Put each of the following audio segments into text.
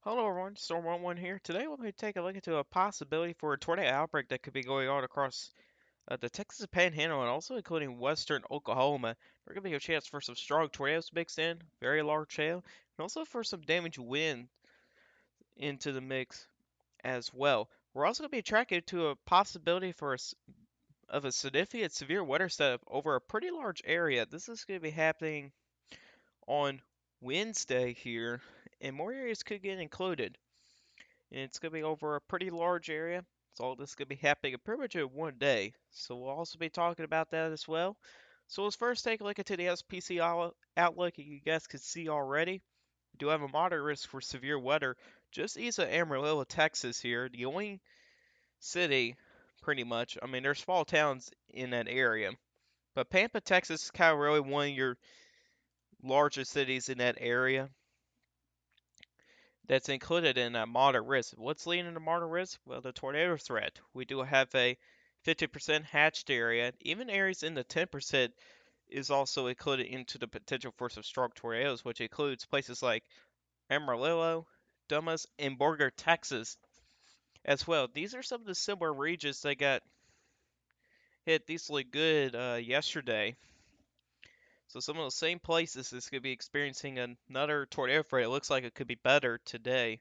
Hello everyone, Storm11 here. Today we'll be taking a look into a possibility for a tornado outbreak that could be going on across the Texas Panhandle and also including western Oklahoma. There's going to be a chance for some strong tornadoes mixed in, very large hail, and also for some damage wind into the mix as well. We're also going to be tracking to a possibility for of a significant severe weather setup over a pretty large area. This is going to be happening on Wednesday here, and more areas could get included. And it's going to be over a pretty large area. So all this is going to be happening pretty much in one day. So we'll also be talking about that as well. So let's first take a look into the SPC Outlook. You guys can see already, we do have a moderate risk for severe weather just east of Amarillo, Texas here. The only city, pretty much, I mean, there's small towns in that area. But Pampa, Texas is kind of really one of your larger cities in that area that's included in a moderate risk. What's leading to moderate risk? Well, the tornado threat. We do have a 50% hatched area. Even areas in the 10% is also included into the potential for some strong tornadoes, which includes places like Amarillo, Dumas, and Borger, Texas as well. These are some of the similar regions that got hit decently good yesterday. So some of the same places is going to be experiencing another tornado threat. It looks like it could be better today.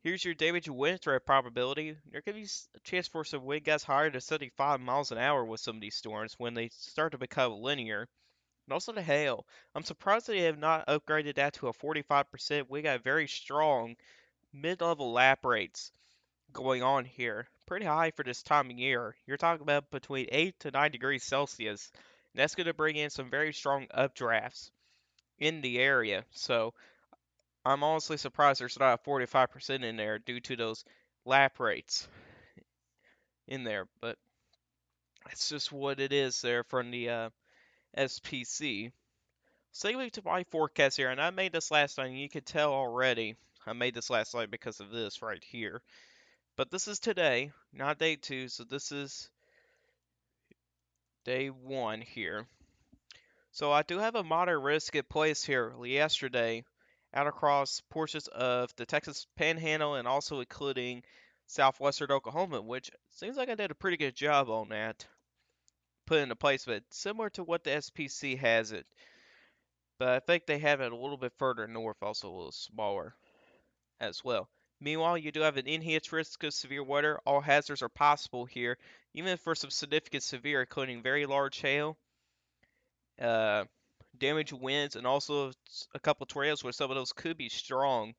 Here's your damage and wind threat probability. There could be a chance for some wind gusts higher to 75 miles an hour with some of these storms when they start to become linear. And also the hail. I'm surprised they have not upgraded that to a 45%. We got very strong mid-level lap rates going on here. Pretty high for this time of year. You're talking about between 8 to 9 degrees Celsius. And that's going to bring in some very strong updrafts in the area. So I'm honestly surprised there's not a 45% in there due to those lap rates in there, but that's just what it is there from the SPC. Segueing to my forecast here, and I made this last night, and you can tell already I made this last night because of this right here. But this is today, not day 2, so this is day 1 here. So I do have a moderate risk at place here yesterday out across portions of the Texas Panhandle and also including southwestern Oklahoma, which seems like I did a pretty good job on that, put into place, but similar to what the SPC has it. But I think they have it a little bit further north, also a little smaller as well. Meanwhile, you do have an enhanced risk of severe weather. All hazards are possible here, even for some significant severe, including very large hail, uh, damage winds, and also a couple tornadoes where some of those could be strong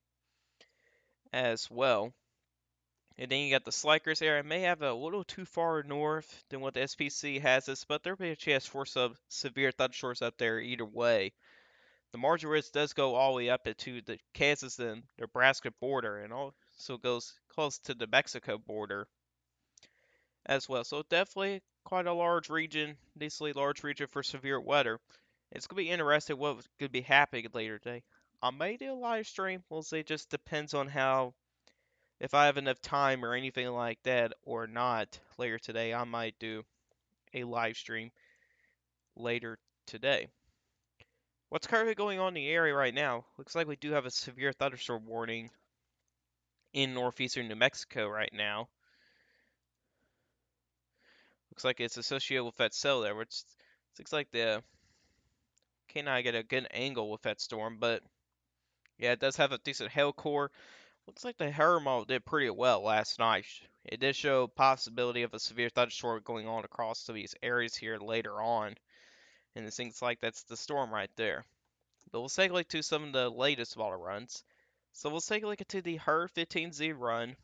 as well. And then you got the Slikers area. It may have a little too far north than what the SPC has us, but there'll be a chance for some severe thunderstorms up there either way. The margin risk does go all the way up to the Kansas and Nebraska border, and also goes close to the Mexico border as well. So definitely quite a large region, decently large region for severe weather. It's gonna be interesting what could be happening later today. I may do a live stream. We'll see. It just depends on how, if I have enough time or anything like that or not later today. I might do a live stream later today. What's currently going on in the area right now? Looks like we do have a severe thunderstorm warning in northeastern New Mexico right now. Looks like it's associated with that cell there, which looks like the cannot get a good angle with that storm, but yeah, it does have a decent hail core. Looks like the Hail model did pretty well last night. It did show possibility of a severe thunderstorm going on across some of these areas here later on, and it seems like that's the storm right there. But we'll take a look to some of the latest model runs. So we'll take a look into the HER 15Z run,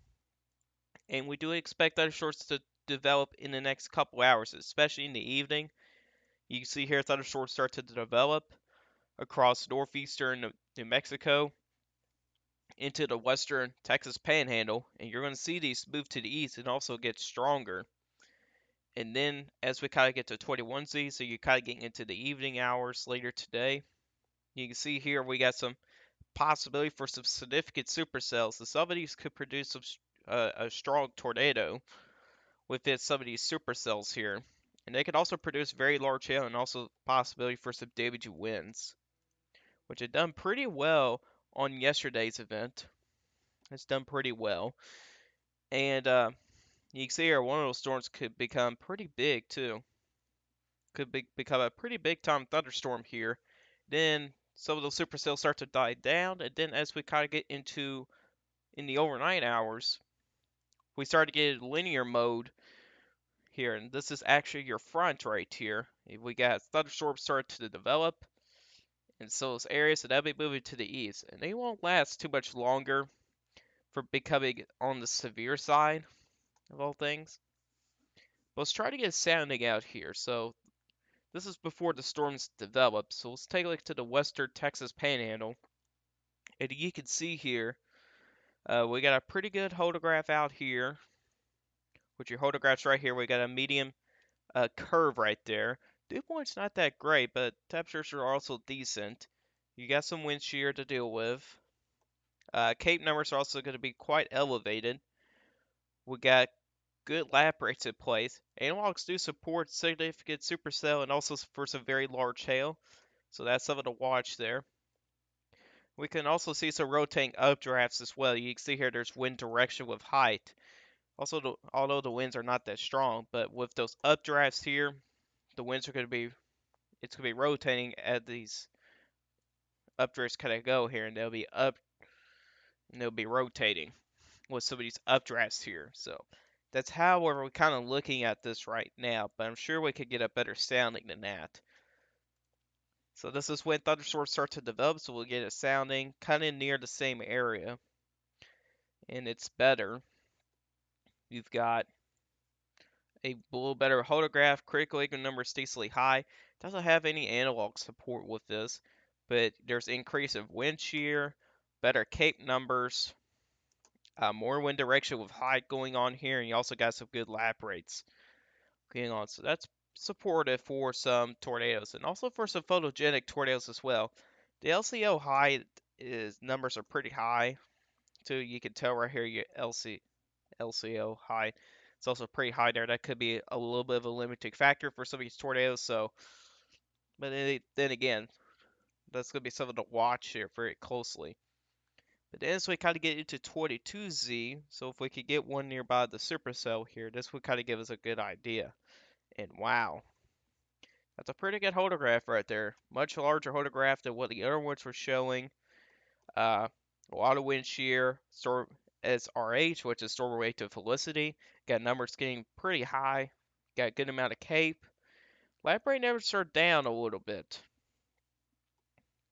and we do expect thunderstorms to develop in the next couple hours, especially in the evening. You can see here thunderstorms start to develop across northeastern New Mexico into the western Texas Panhandle, and you're going to see these move to the east and also get stronger. And then as we kind of get to 21Z, so you're kind of getting into the evening hours later today, you can see here we got some possibility for some significant supercells. So some of these could produce some, a strong tornado within some of these supercells here. And they could also produce very large hail and also possibility for some damaging winds, which had done pretty well on yesterday's event. It's done pretty well. And you can see here one of those storms could become pretty big too. Become a pretty big time thunderstorm here. Then some of those supercells start to die down, and then as we kind of get into in the overnight hours, we start to get linear mode here, and this is actually your front right here. We got thunderstorms start to develop, and so those areas that will be moving to the east, and they won't last too much longer for becoming on the severe side of all things. But let's try to get a sounding out here. So this is before the storms develop. So let's take a look to the western Texas Panhandle, and you can see here we got a pretty good hodograph out here. With your hodographs right here, we got a medium curve right there. Dew point's not that great, but temperatures are also decent. You got some wind shear to deal with. Cape numbers are also going to be quite elevated. We got good lap rates in place. Analogs do support significant supercell and also for some very large hail, so that's something to watch there. We can also see some rotating updrafts as well. You can see here there's wind direction with height. Also, although the winds are not that strong, but with those updrafts here, the winds are going to be it's going to be rotating as these updrafts kind of go here, and they'll be up and they'll be rotating with some of these updrafts here. So that's how we're kind of looking at this right now, but I'm sure we could get a better sounding than that. So this is when thunderstorms start to develop, so we'll get a sounding kind of near the same area, and it's better. You've got a little better holograph, critical echo number is decently high. Doesn't have any analog support with this, but there's increase of wind shear, better cape numbers, more wind direction with height going on here, and you also got some good lap rates going on. So that's supportive for some tornadoes and also for some photogenic tornadoes as well. The LCO height is numbers are pretty high too. You can tell right here your LCO height. It's also pretty high there. That could be a little bit of a limiting factor for some of these tornadoes. So, but then again, that's going to be something to watch here very closely. But as we kind of get into 22Z, so if we could get one nearby the supercell here, this would kind of give us a good idea. And wow, that's a pretty good hodograph right there. Much larger hodograph than what the other ones were showing. A lot of wind shear, storm SRH, which is storm related felicity. Got numbers getting pretty high. Got a good amount of cape. Lap rate numbers are down a little bit,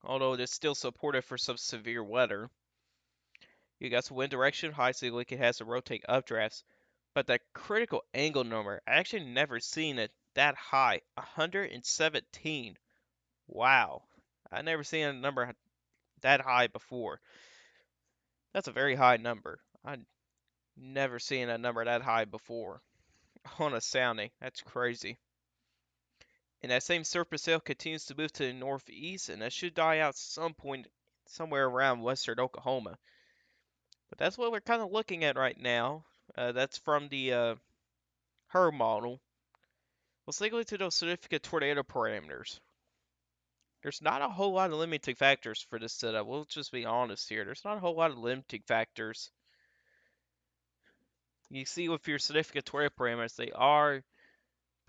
although it's still supportive for some severe weather. You got some wind direction, high so it has some rotate updrafts, but that critical angle number, I actually never seen it that high, 117. Wow, I never seen a number that high before. That's a very high number. I never seen a number that high before on a sounding. That's crazy. And that same surface cell continues to move to the northeast, and that should die out some point somewhere around western Oklahoma. But that's what we're kind of looking at right now. That's from the HER model. Let's take a look to those significant tornado parameters. There's not a whole lot of limiting factors for this setup. We'll just be honest here. There's not a whole lot of limiting factors. You see with your significant tornado parameters, they are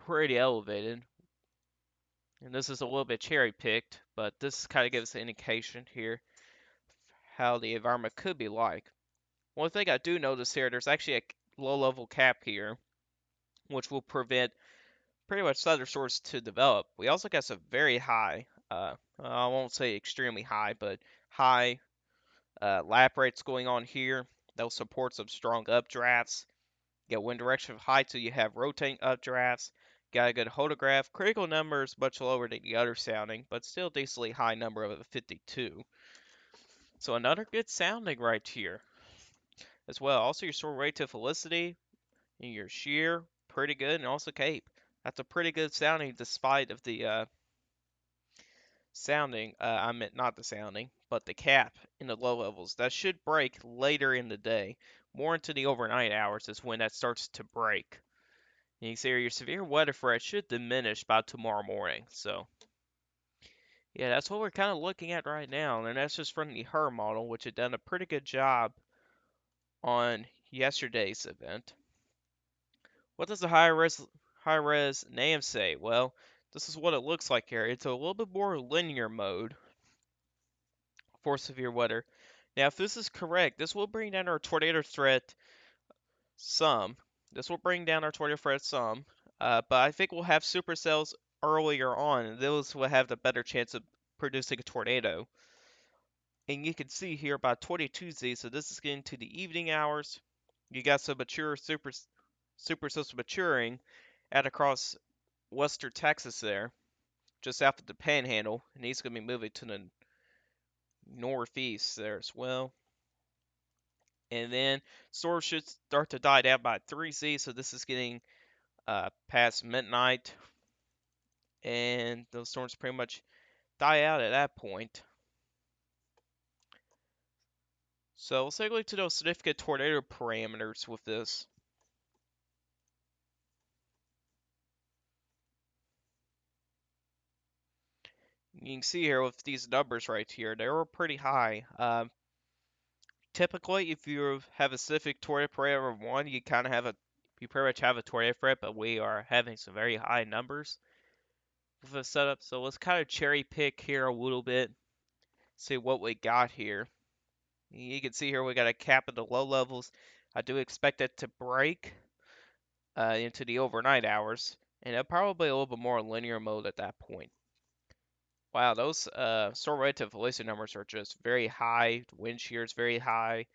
pretty elevated. And this is a little bit cherry picked, but this kind of gives an indication here how the environment could be like. One thing I do notice here, there's actually a low level cap here, which will prevent pretty much thunderstorms to develop. We also got some very high, I won't say extremely high, but high lap rates going on here. They'll support some strong updrafts. You got wind direction of high, so you have rotating updrafts. Got a good hodograph. Critical number is much lower than the other sounding, but still decently high number of a 52. So another good sounding right here as well. Also your storm rate to felicity and your shear, pretty good, and also cape. That's a pretty good sounding despite of the sounding. I meant not the sounding, but the cap in the low levels. That should break later in the day. More into the overnight hours is when that starts to break. And you can see your severe weather threat should diminish by tomorrow morning. So, yeah, that's what we're kind of looking at right now. And that's just from the HER model, which had done a pretty good job on yesterday's event. What does the high res name say? Well, this is what it looks like here. It's a little bit more linear mode for severe weather. Now, if this is correct, this will bring down our tornado threat some. This will bring down our tornado threat some, but I think we'll have supercells earlier on, and those will have the better chance of producing a tornado. And you can see here by 22Z, so this is getting to the evening hours. You got some mature supercells maturing at across western Texas there, just after the Panhandle, and he's going to be moving to the northeast there as well. And then storms should start to die down by 3Z, so this is getting past midnight, and those storms pretty much die out at that point. So let's take a look to those significant tornado parameters with this. You can see here with these numbers right here, they were pretty high. Typically, if you have a specific tornado parameter of 1, you kind of have you pretty much have a tornado threat, but we are having some very high numbers with the setup. So let's kind of cherry pick here a little bit, see what we got here. You can see here we got a cap at the low levels. I do expect it to break into the overnight hours, and it'll probably a little bit more linear mode at that point. Wow, those storm relative velocity numbers are just very high. The wind shear is very high.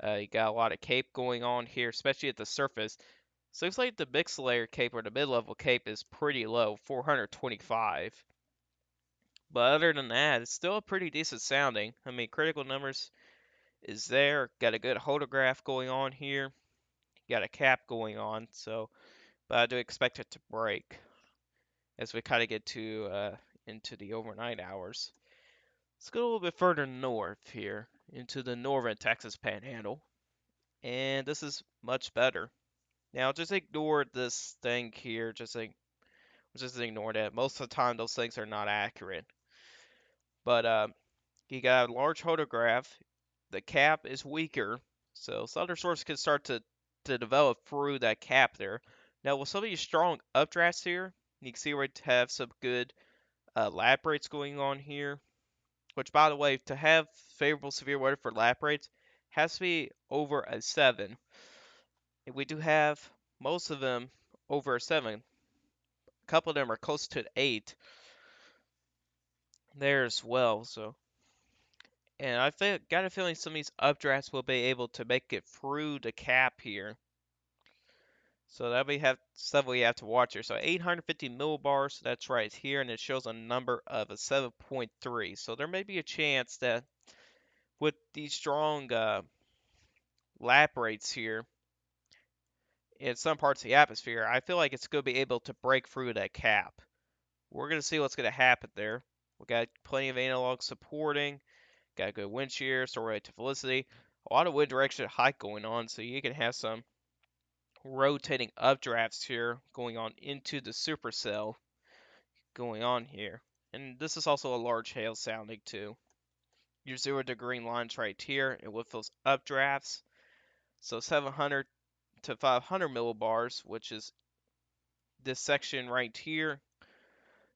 You got a lot of cape going on here, especially at the surface. So looks like the mixed layer cape or the mid-level cape is pretty low, 425. But other than that, it's still a pretty decent sounding. I mean, critical numbers is there. Got a good holograph going on here. Got a cap going on. So, but I do expect it to break as we kind of get to into the overnight hours. Let's go a little bit further north here into the northern Texas Panhandle, and this is much better. Now, just ignore this thing here. Just ignore that. Most of the time, those things are not accurate. But you got a large photograph. The cap is weaker, so thunderstorms can start to develop through that cap there. Now, with some of these strong updrafts here, you can see we have some good lap rates going on here. Which, by the way, to have favorable severe weather for lap rates has to be over a 7. And we do have most of them over a 7. A couple of them are close to an 8 there as well. So, and got a feeling some of these updrafts will be able to make it through the cap here. So that we have stuff we have to watch here. So 850 millibars, that's right here, and it shows a number of a 7.3. So there may be a chance that with these strong lap rates here in some parts of the atmosphere, I feel like it's going to be able to break through that cap. We're going to see what's going to happen there. We got plenty of analog supporting, got good wind shear, storm relative velocity, a lot of wind direction hike going on, so you can have some rotating updrafts here going on into the supercell going on here. And this is also a large hail sounding too. Your 0 degree lines right here, and with those updrafts, so 700 to 500 millibars, which is this section right here,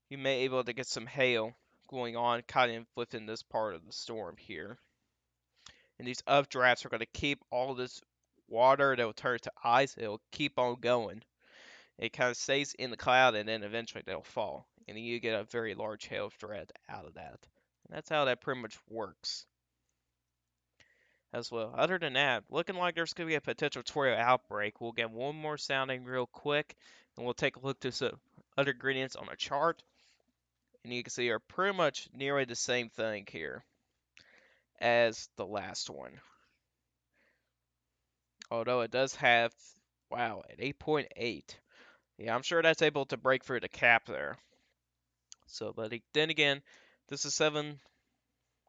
you may be able to get some hail going on kind of within this part of the storm here. And these updrafts are going to keep all this water that will turn to ice. It'll keep on going. It kind of stays in the cloud, and then eventually they'll fall. And you get a very large hail threat out of that. And that's how that pretty much works as well. Other than that, looking like there's going to be a potential tornado outbreak. We'll get one more sounding real quick, and we'll take a look to some other ingredients on a chart. And you can see are pretty much nearly the same thing here as the last one. Although it does have, wow, an 8.8. Yeah, I'm sure that's able to break through the cap there. So, but then again, this is 7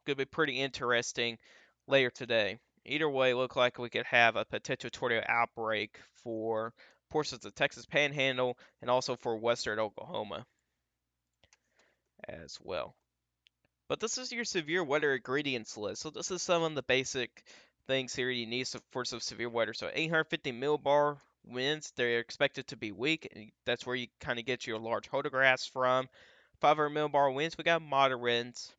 could be pretty interesting later today. Either way, look like we could have a potential tornado outbreak for portions of Texas Panhandle and also for western Oklahoma as well. But this is your severe weather ingredients list. So this is some of the basic things here you need for some severe weather. So 850 millibar winds, they're expected to be weak, and that's where you kind of get your large photographs from. 500 millibar winds, we got moderate winds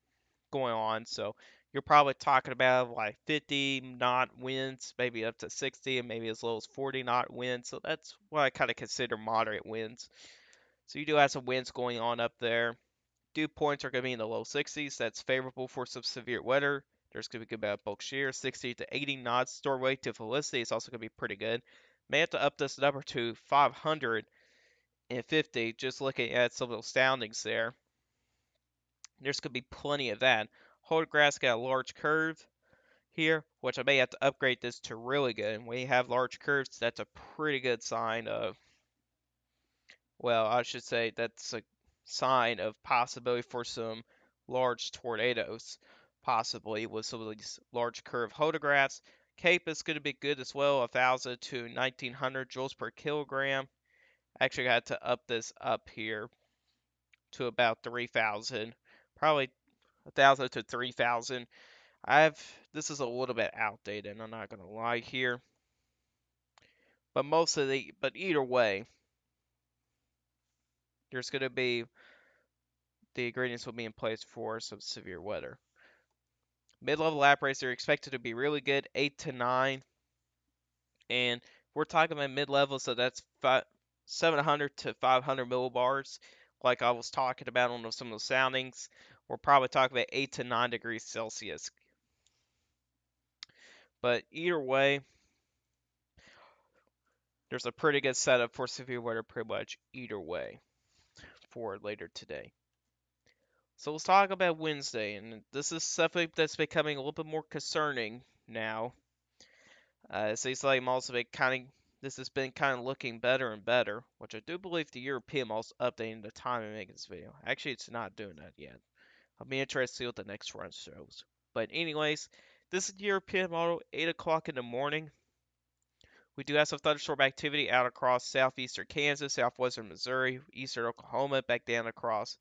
going on, so you're probably talking about like 50 knot winds, maybe up to 60, and maybe as low as 40 knot winds. So that's what I kind of consider moderate winds. So you do have some winds going on up there. Dew points are going to be in the low 60s. That's favorable for some severe weather. There's going to be good about bulk shear, 60 to 80 knots. Store weight to velocity is also going to be pretty good. May have to up this number to 550, just looking at some of those soundings there. There's going to be plenty of that. Holdgrass got a large curve here, which I may have to upgrade this to really good. When you have large curves, that's a pretty good sign of, well, I should say that's a sign of possibility for some large tornadoes, possibly with some of these large curve photographs. Cape is going to be good as well, 1,000 to 1,900 joules per kilogram. Actually, I had to up this up here to about 3,000, probably 1,000 to 3,000. This is a little bit outdated, I'm not gonna lie here. But either way, there's gonna be the ingredients will be in place for some severe weather. Mid-level lap rates are expected to be really good, 8 to 9, and we're talking about mid-level, so that's 700 to 500 millibars, like I was talking about on some of the soundings. We're probably talking about 8 to 9 degrees Celsius. But either way, there's a pretty good setup for severe weather pretty much either way for later today. So let's talk about Wednesday, and this is something that's becoming a little bit more concerning now. It seems like malls have been this has been kind of looking better and better, which I do believe the European mall's updating the time of making this video. Actually, it's not doing that yet. I'll be interested to see what the next run shows. But anyways, this is the European model, 8 o'clock in the morning. We do have some thunderstorm activity out across southeastern Kansas, southwestern Missouri, eastern Oklahoma, back down across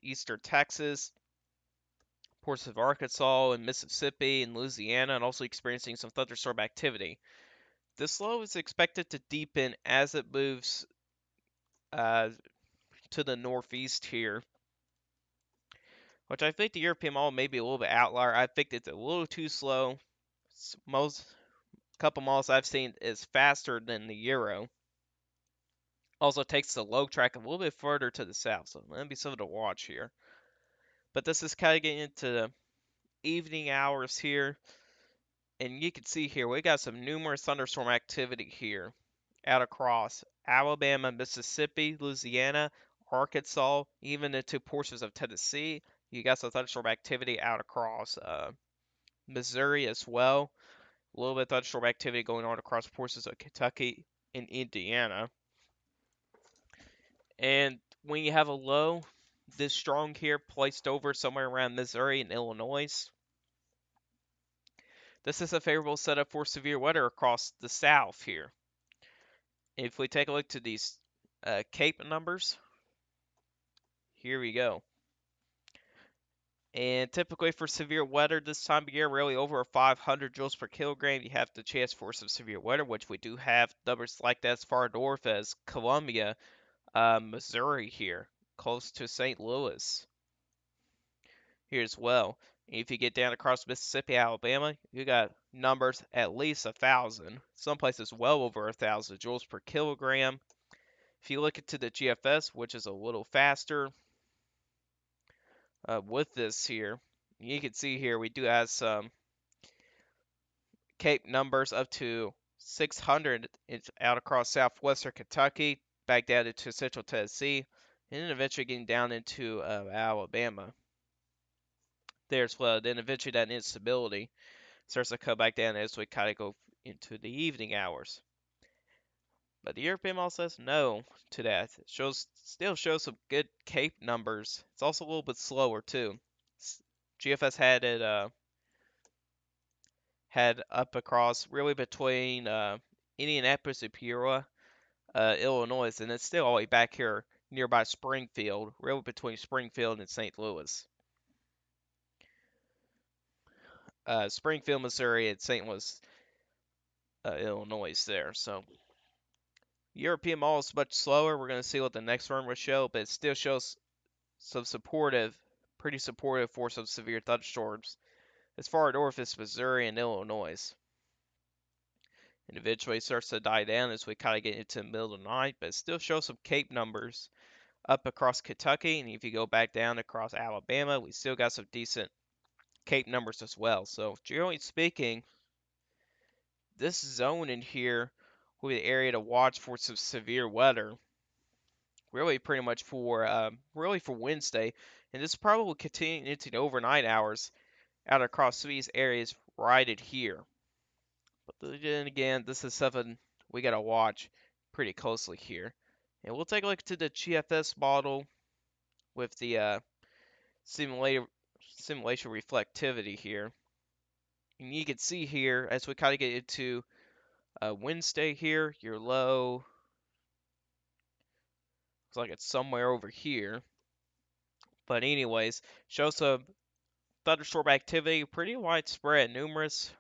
eastern Texas, ports of Arkansas and Mississippi and Louisiana, and also experiencing some thunderstorm activity. This low is expected to deepen as it moves uh, to the northeast here, which I think the European model may be a little bit outlier. I think it's a little too slow. Most couple models I've seen is faster than the Euro. Also takes the low track a little bit further to the south, so that'll be something to watch here. But this is kind of getting into the evening hours here, and you can see here we got some numerous thunderstorm activity here out across Alabama, Mississippi, Louisiana, Arkansas, even into portions of Tennessee. You got some thunderstorm activity out across Missouri as well. A little bit of thunderstorm activity going on across portions of Kentucky and Indiana. And when you have a low this strong here placed over somewhere around Missouri and Illinois, this is a favorable setup for severe weather across the south here. If we take a look to these Cape numbers, here we go. And typically for severe weather this time of year, really over 500 joules per kilogram, you have the chance for some severe weather, which we do have numbers like that as far north as Columbia, Missouri here, close to St. Louis here as well. If you get down across Mississippi, Alabama, you got numbers at least 1,000. Some places well over 1,000 joules per kilogram. If you look into the GFS, which is a little faster with this here, you can see here we do have some Cape numbers up to 600 out across southwestern Kentucky, back down into central Tennessee, and then eventually getting down into Alabama there as well. Then eventually that instability starts to come back down as we kind of go into the evening hours. But the European model says no to that. It still shows some good Cape numbers. It's also a little bit slower too. GFS had it had up across really between Indianapolis and Peoria, Illinois, and it's still all the way back here nearby Springfield, really between Springfield and St. Louis. Springfield, Missouri, and St. Louis, Illinois there. So European Mall is much slower. We're going to see what the next one will show, but it still shows some pretty supportive for some severe thunderstorms as far north as Missouri and Illinois. And eventually it starts to die down as we kind of get into the middle of the night, but it still shows some Cape numbers up across Kentucky. And if you go back down across Alabama, we still got some decent Cape numbers as well. So generally speaking, this zone in here will be the area to watch for some severe weather. Really for Wednesday, and this probably will continue into the overnight hours out across these areas right in here. But then again, this is something we gotta watch pretty closely here. And we'll take a look to the GFS model with the simulation reflectivity here. And you can see here as we kind of get into Wednesday here, your low looks like it's somewhere over here. But anyways, shows some thunderstorm activity, pretty widespread, numerous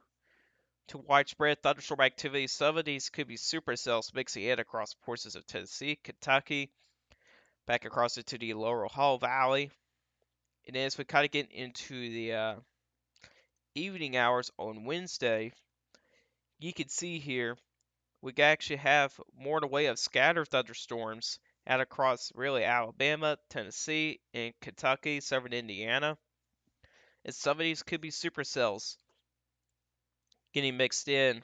to widespread thunderstorm activity. Some of these could be supercells mixing in across portions of Tennessee, Kentucky, back across into the Laurel Hall Valley. And as we kind of get into the evening hours on Wednesday, you can see here we actually have more in the way of scattered thunderstorms out across really Alabama, Tennessee, and Kentucky, southern Indiana. And some of these could be supercells getting mixed in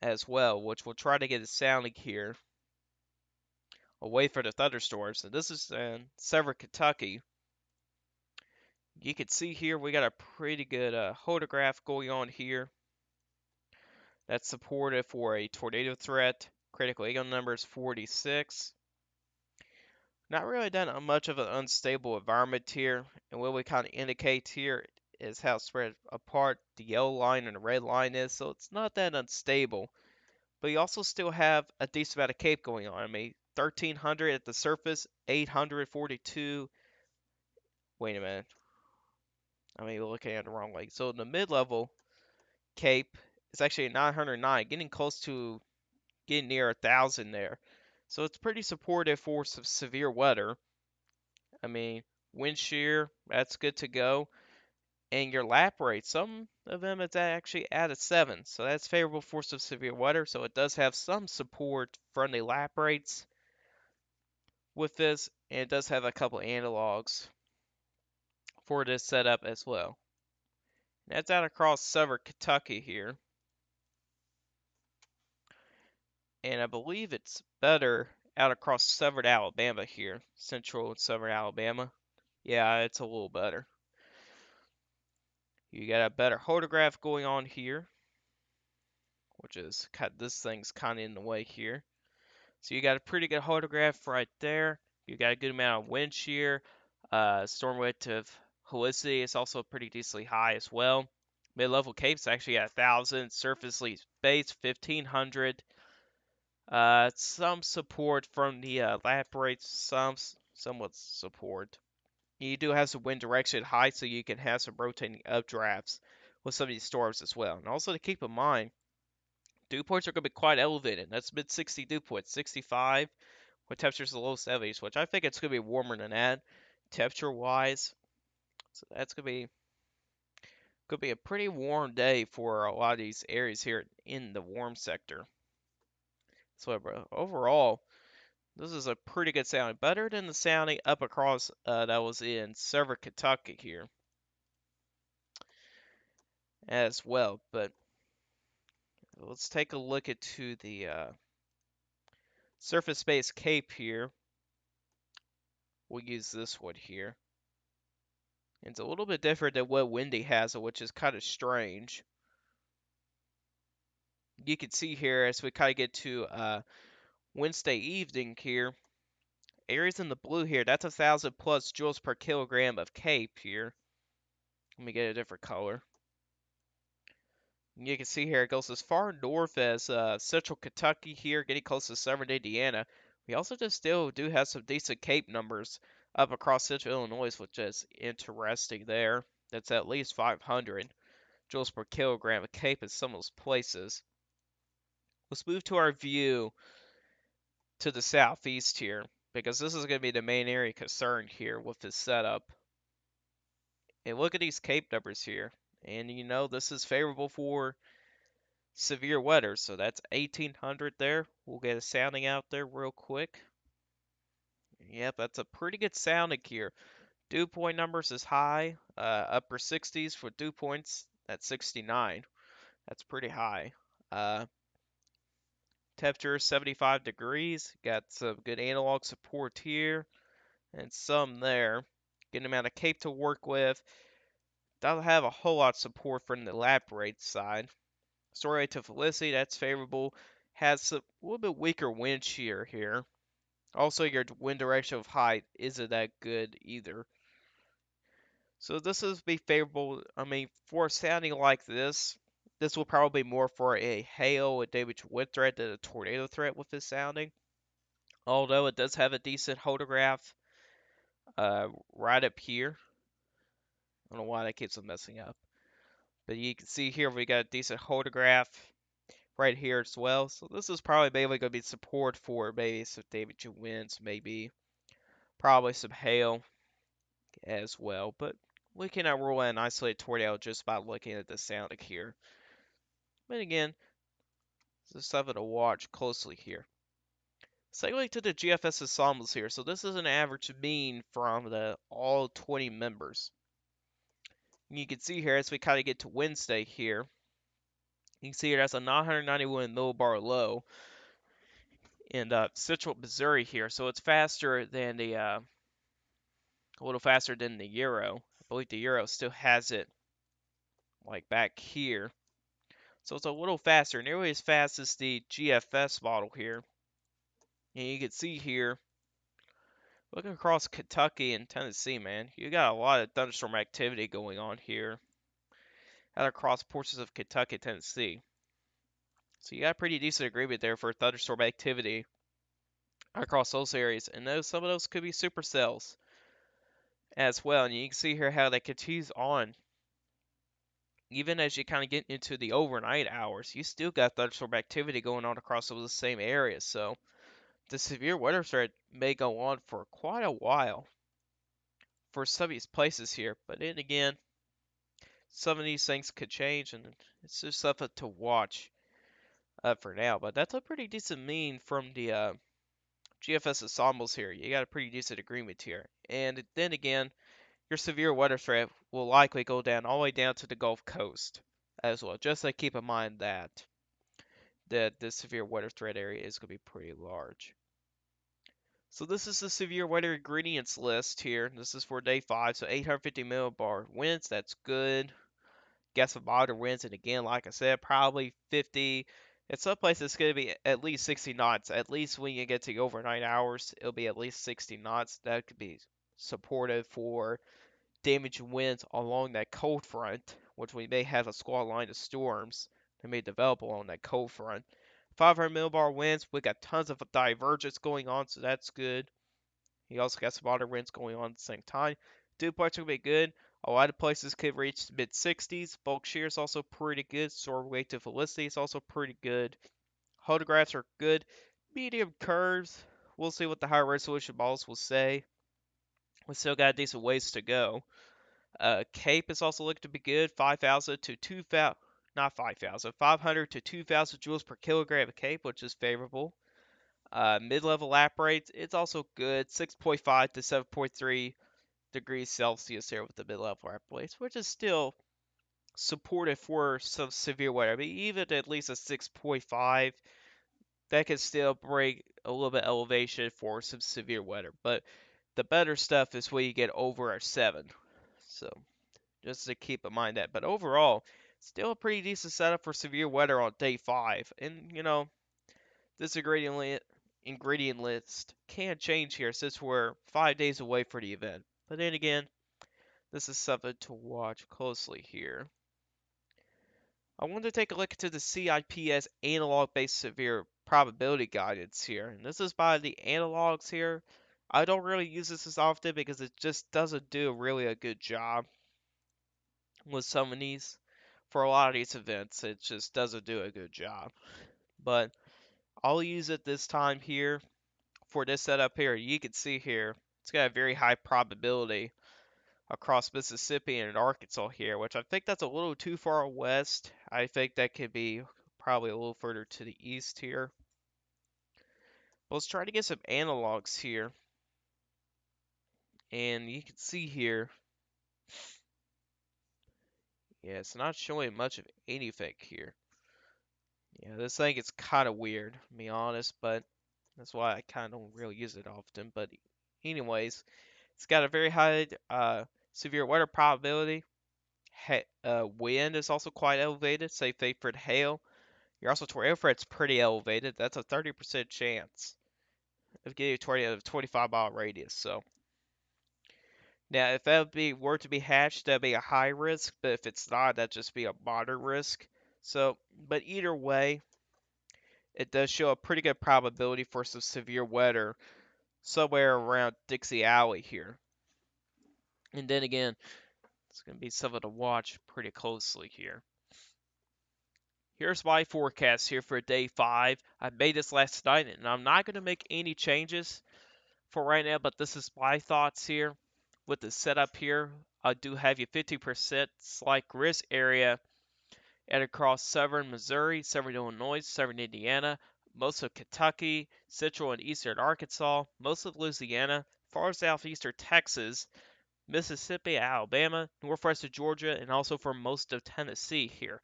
as well, which we'll try to get a sounding here away from the thunderstorms. And this is in southern Kentucky. You can see here we got a pretty good hodograph going on here. That's supportive for a tornado threat. Critical eagle number is 46. Not really done much of an unstable environment here. And what we kind of indicate here is how spread apart the yellow line and the red line is. So it's not that unstable. But you also still have a decent amount of cape going on. I mean, 1300 at the surface, 842. Wait a minute. I mean, we're looking at the wrong way. So the mid-level cape is actually 909, getting close to getting near 1,000 there. So it's pretty supportive for some severe weather. I mean, wind shear, that's good to go. And your lap rate, some of them it's actually at a 7. So that's favorable for some severe weather. So it does have some support from the lap rates with this. And it does have a couple analogs for this setup as well. And that's out across southern Kentucky here. And I believe it's better out across southern Alabama here, central and southern Alabama. Yeah, it's a little better. You got a better hodograph going on here, which is this thing's kind of in the way here. So you got a pretty good hodograph right there. You got a good amount of wind shear. Storm width of helicity is also pretty decently high as well. Mid-level capes actually at 1,000. Surface lead base 1,500. Some support from the lap rates, somewhat support. You do have some wind direction high, so you can have some rotating updrafts with some of these storms as well. And also to keep in mind, dew points are going to be quite elevated. That's mid 60 dew points, 65, with temperatures in the low 70s, which I think it's going to be warmer than that, temperature-wise. So that's going to be a pretty warm day for a lot of these areas here in the warm sector. So overall, this is a pretty good sounding, better than the sounding up across that was in southern Kentucky here as well. But let's take a look into the surface space cape here. We'll use this one here. It's a little bit different than what Windy has, which is kind of strange. You can see here as we kind of get to Wednesday evening here, areas in the blue here, that's 1,000 plus joules per kilogram of cape here. Let me get a different color. You can see here it goes as far north as central Kentucky here, getting close to southern Indiana. We also just still do have some decent cape numbers up across central Illinois, which is interesting there. That's at least 500. joules per kilogram of CAPE in some of those places. Let's move to our view to the southeast here, because this is going to be the main area concerned here with this setup. And look at these CAPE numbers here. And this is favorable for severe weather. So that's 1800 there. We'll get a sounding out there real quick. Yep, that's a pretty good sounding here. Dew point numbers is high, upper 60s for dew points at 69. That's pretty high. Temperature 75 degrees. Got some good analog support here and some there. Good amount of CAPE to work with. Doesn't have a whole lot of support from the lap rate side. Story rate to Felicity, that's favorable. Has a little bit weaker wind shear here. Also, your wind direction of height isn't that good either. So this is be favorable. I mean, for a sounding like this will probably be more for a hail, a damage wind threat than a tornado threat with this sounding. Although it does have a decent hodograph right up here. I don't know why that keeps on messing up. But you can see here we got a decent hodograph right here as well. So this is probably maybe going to be support for maybe some damage winds, maybe probably some hail as well. But we cannot rule out an isolated tornado just by looking at the sounding here. But again, this is something to watch closely here. Segueing to the GFS ensembles here. So this is an average mean from the all 20 members. And you can see here as we kind of get to Wednesday here, you can see here that's a 991 millibar low in central Missouri here. So it's faster than the a little faster than the Euro. I believe the Euro still has it like back here. So it's a little faster, nearly as fast as the GFS model here. And you can see here, looking across Kentucky and Tennessee, man, you got a lot of thunderstorm activity going on here out across portions of Kentucky and Tennessee. So you got a pretty decent agreement there for thunderstorm activity across those areas. And some of those could be supercells as well. And you can see here how that continues on. Even as you kind of get into the overnight hours, you still got thunderstorm activity going on across some of the same areas. So the severe weather threat may go on for quite a while for some of these places here. But then again, some of these things could change, and it's just something to watch for now. But that's a pretty decent mean from the GFS ensembles here. You got a pretty decent agreement here. And then again, your severe weather threat will likely go down all the way down to the Gulf Coast as well. Just to keep in mind that the severe weather threat area is going to be pretty large. So this is the severe weather ingredients list here. This is for day 5. So 850 millibar winds. That's good. Guess some moderate winds. And again, like I said, probably 50. In some places, it's going to be at least 60 knots. At least when you get to the overnight hours, it'll be at least 60 knots. That could be supportive for damaging winds along that cold front, which we may have a squall line of storms that may develop along that cold front. 500 millibar winds, we got tons of divergence going on, so that's good. You also got some moderate winds going on at the same time. Dew points will be good. A lot of places could reach mid 60s. Bulk shear is also pretty good. Storm wake to Felicity is also pretty good. Hodographs are good. Medium curves. We'll see what the high resolution models will say. We still got a decent ways to go. CAPE is also looking to be good. 5,000 to 2,000, not 5,000, 500 to 2,000 joules per kilogram of CAPE, which is favorable. Mid-level lap rates, it's also good. 6.5 to 7.3 degrees Celsius here with the mid-level lap rates, which is still supportive for some severe weather. I mean, even at least a 6.5, that can still bring a little bit elevation for some severe weather. But the better stuff is when you get over a 7. So just to keep in mind that. But overall, still a pretty decent setup for severe weather on day 5. And, this ingredient list can change here since we're 5 days away for the event. But then again, this is something to watch closely here. I want to take a look into the CIPS analog-based severe probability guidance here. And this is by the analogs here. I don't really use this as often because it just doesn't do really a good job with some of these for a lot of these events. It just doesn't do a good job. But I'll use it this time here for this setup here. You can see here, it's got a very high probability across Mississippi and Arkansas here, which I think that's a little too far west. I think that could be probably a little further to the east here. But let's try to get some analogs here. And you can see here, yeah, it's not showing much of anything here. Yeah, this thing is kind of weird, to be honest, but that's why I kind of don't really use it often. But anyways, it's got a very high severe weather probability. Wind is also quite elevated, say favored hail. Your also tornado threat's pretty elevated. That's a 30% chance of getting a tornado of a 25-mile radius. So now, if were to be hatched, that'd be a high risk. But if it's not, that'd just be a moderate risk. So, but either way, it does show a pretty good probability for some severe weather somewhere around Dixie Alley here. And then again, it's going to be something to watch pretty closely here. Here's my forecast here for day 5. I made this last night, and I'm not going to make any changes for right now, but this is my thoughts here. With the setup here, I do have you 50% slight risk area and across southern Missouri, southern Illinois, southern Indiana, most of Kentucky, central and eastern Arkansas, most of Louisiana, far southeastern Texas, Mississippi, Alabama, northwestern Georgia, and also for most of Tennessee here.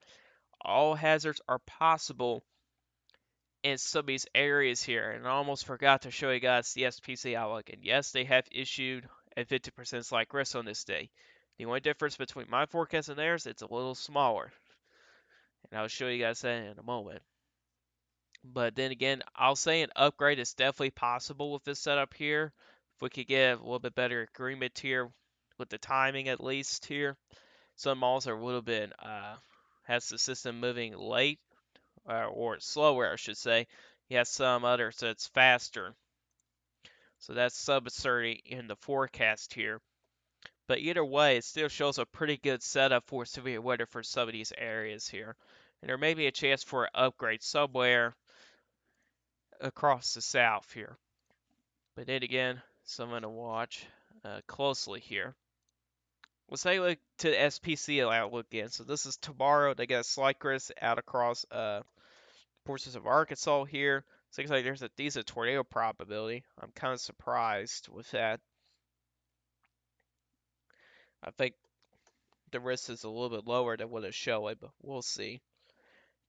All hazards are possible in some of these areas here, and I almost forgot to show you guys the SPC Outlook. And yes, they have issued a 50% slight risk on this day. The only difference between my forecast and theirs, it's a little smaller. And I'll show you guys that in a moment. But then again, I'll say an upgrade is definitely possible with this setup here. If we could get a little bit better agreement here with the timing at least here. Some malls are a little bit, has the system moving late, or slower, I should say. You have some others that's faster. So that's sub-asserting in the forecast here. But either way, it still shows a pretty good setup for severe weather for some of these areas here. And there may be a chance for an upgrade somewhere across the south here. But then again, someone to watch closely here. Let's take a look to the SPC Outlook again. So this is tomorrow. They got a slight risk out across portions of Arkansas here. Seems like there's a decent tornado probability. I'm kind of surprised with that. I think the risk is a little bit lower than what it's showing, but we'll see.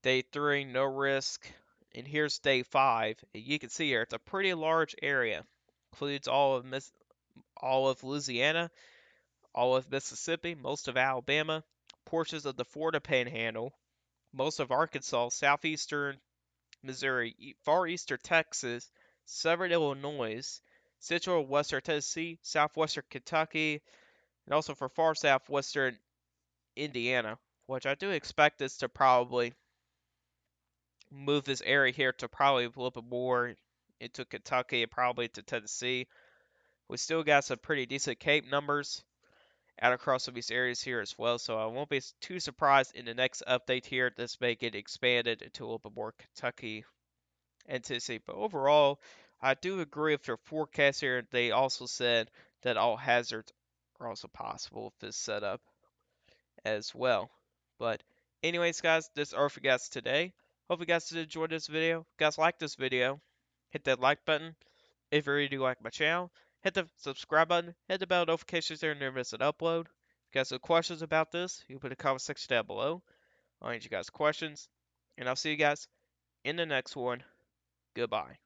Day 3, no risk. And here's day 5. And you can see here, it's a pretty large area. Includes all of Louisiana, all of Mississippi, most of Alabama, portions of the Florida Panhandle, most of Arkansas, southeastern Missouri, far eastern Texas, southern Illinois, central and western Tennessee, southwestern Kentucky, and also for far southwestern Indiana, which I do expect this to probably move this area here to probably a little bit more into Kentucky and probably to Tennessee. We still got some pretty decent Cape numbers out across some of these areas here as well, so I won't be too surprised in the next update here. This may get expanded into a little bit more Kentucky and Tennessee. But overall, I do agree with their forecast here. They also said that all hazards are also possible with this setup as well. But anyways, guys, this is all for you guys today. Hope you guys did enjoy this video. If you guys like this video, hit that like button. If you really do like my channel, hit the subscribe button, hit the bell notifications there and never miss an upload. If you guys have questions about this, you can put in the comment section down below. I'll answer you guys' questions. And I'll see you guys in the next one. Goodbye.